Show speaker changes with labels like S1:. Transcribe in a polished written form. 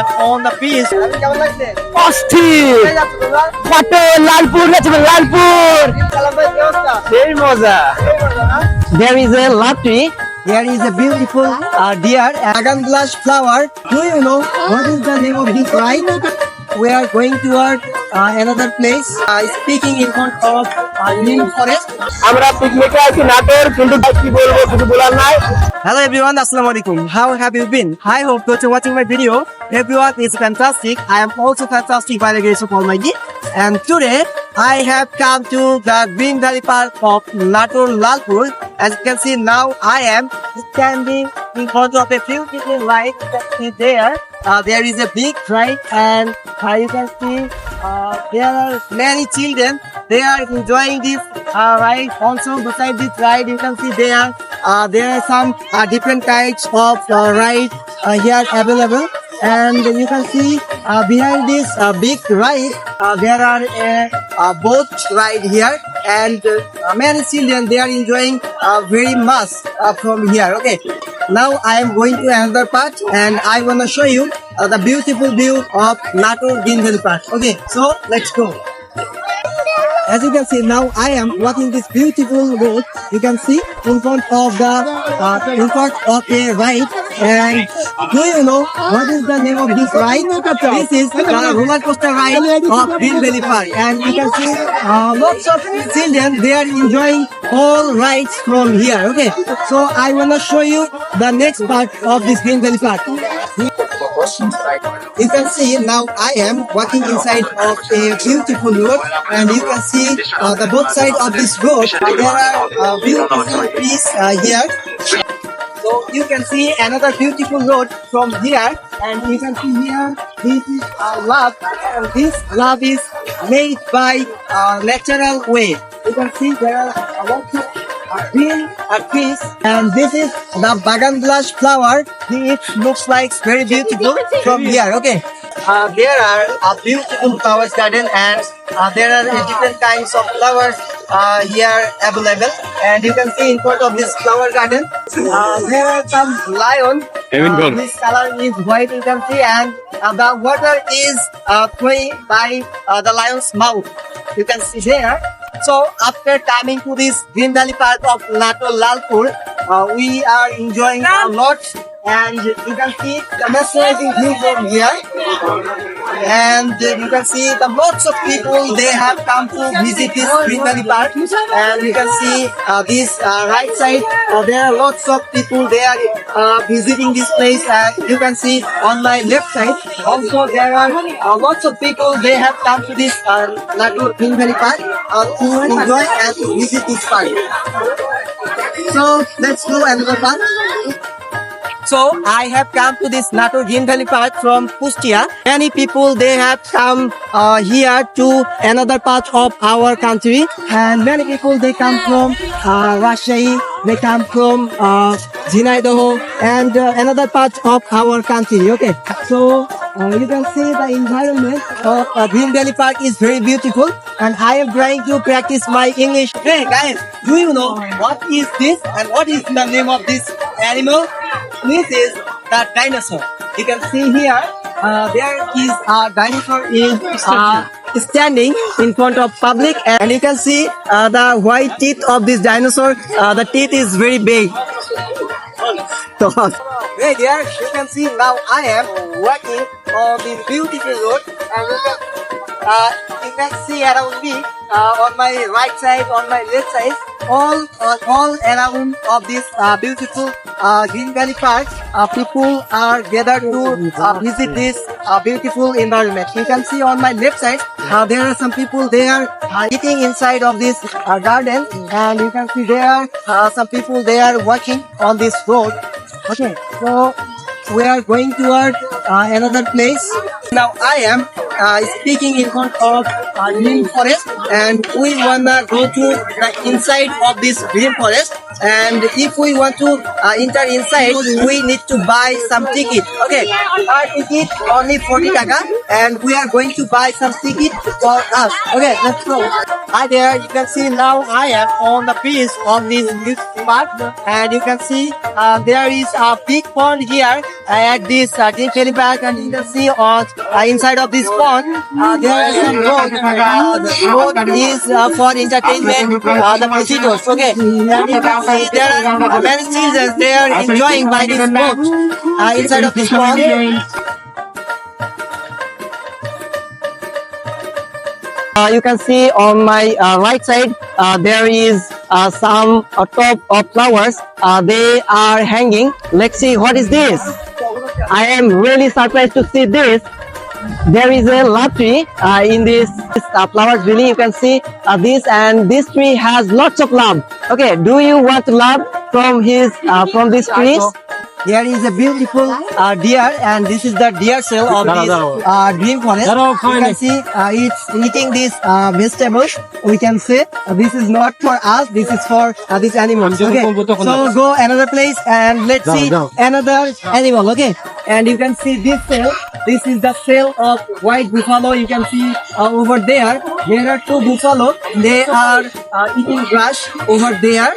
S1: am on the beach. কেমন লাগছে?
S2: অস্থির
S1: কোথায় যাচ্ছ তোমরা?
S2: ফটো লালপুর গেছে লালপুর
S1: সালাম ভাই, কি অবস্থা?
S2: সেই মজা
S1: এই মজা না?
S2: there is a lottery
S1: Here is a beautiful deer, dragon blush flower. Do you know what is the name of this ride? We are going toward another place. Speaking in front of Neem Forest.
S2: আমরা পিকনিকে আছি নাটোর কিন্তু কি বলবো কিছু বলার নাই
S1: Hello everyone, Assalamu alaikum. How have you been? I hope that you're watching my video. Everyone is fantastic. I am also fantastic by the grace of Almighty. And today I have come to the Green Valley Park of Natur Lalpur. As you can see now, I am standing in front of a beautiful light that is there. There is a big ride, and you can see there are many children. They are enjoying this ride. Also, beside this ride, you can see there are some different types of ride here available. And you can see behind this big ride, there are a boat ride here, and many children they are enjoying very much from here. Okay, now I am going to another part, and I wanna show you the beautiful view of Natur Green Valley Park. Okay, so let's go. As you can see now, I am walking this beautiful road. You can see in front of a ride. And do you know what is the name of this ride? This is the roller coaster ride of Green Valley Park. And you can see lots of children they are enjoying all rides from here. Okay, so I wanna show you the next part of this Green Valley Park. You can see now I am walking inside of a beautiful road, and you can see the both side of this road there are beautiful trees here. So you can see another beautiful road from here, and you can see here this is love, and this love is made by natural way. You can see there are lots of green trees, and this is the Bagan blush flower. It looks like very beautiful from here. Okay, there are a beautiful flowers garden, and there are different kinds of flowers here available. And you can see in front of this flower garden, there are some lion. This color is white. You can see, and the water is flowing by the lion's mouth. You can see there. So after coming to this Green Valley Park of Natur Lalpur, we are enjoying a lot, and you can see the mesmerizing view from here. And you can see the lots of people they have come to visit this Green Valley Park. And you can see this right side there are lots of people they are visiting this place. And you can see on my left side also there are lots of people they have come to this Natur Green Valley Park to enjoy and to visit this park. So let's go another park. So I have come to this Natur Green Valley Park from Kustia. Many people they have come here to another part of our country, and many people they come from Rajshahi, they come from Jhinaidaho, and another part of our country. Okay, so you can see the environment of Green Valley Park is very beautiful, and I am trying to practice my English. Hey guys, do you know what is this and what is the name of this animal? This is the dinosaur. You can see here, there is a dinosaur is standing in front of public, and you can see the white teeth of this dinosaur. The teeth is very big. Hey there, you can see now I am walking on this beautiful road, and you can see around me on my right side, on my left side, all around of this beautiful Green Valley Park, people are gathered to visit this beautiful environment. You can see on my left side, there are some people they are eating inside of this garden, and you can see there are some people they are walking on this road. Okay, so we are going toward another place. Now I am speaking in front of Neem Forest, and we wanna go to the inside of this green forest. And if we want to enter inside, we need to buy some ticket. Okay, our ticket only 40 taka, and we are going to buy some ticket for us. Okay, let's go. Hi there, you can see now I am on the beach of this park, and you can see there is a big pond here at this Green Valley the back, and you can see on inside of this pond, there is some boat. The boat is for entertainment, the visitors. Okay, and you can see there are many citizens. They are enjoying by this boat inside of this pond. You can see on my right side there is some top of flowers. They are hanging. Let's see what is this. I am really surprised to see this. There is a love tree in this flowers. Really, you can see this, and this tree has lots of love. Okay, do you want love from these trees? There is a beautiful deer, and this is the deer cell of this dream forest. You can see it's eating these vegetables. We can say this is not for us. This is for these animals. Okay, so go another place and let's see another animal. Okay, and you can see this cell. This is the cell of white buffalo. You can see over there. There are two buffalo. They are eating grass over there.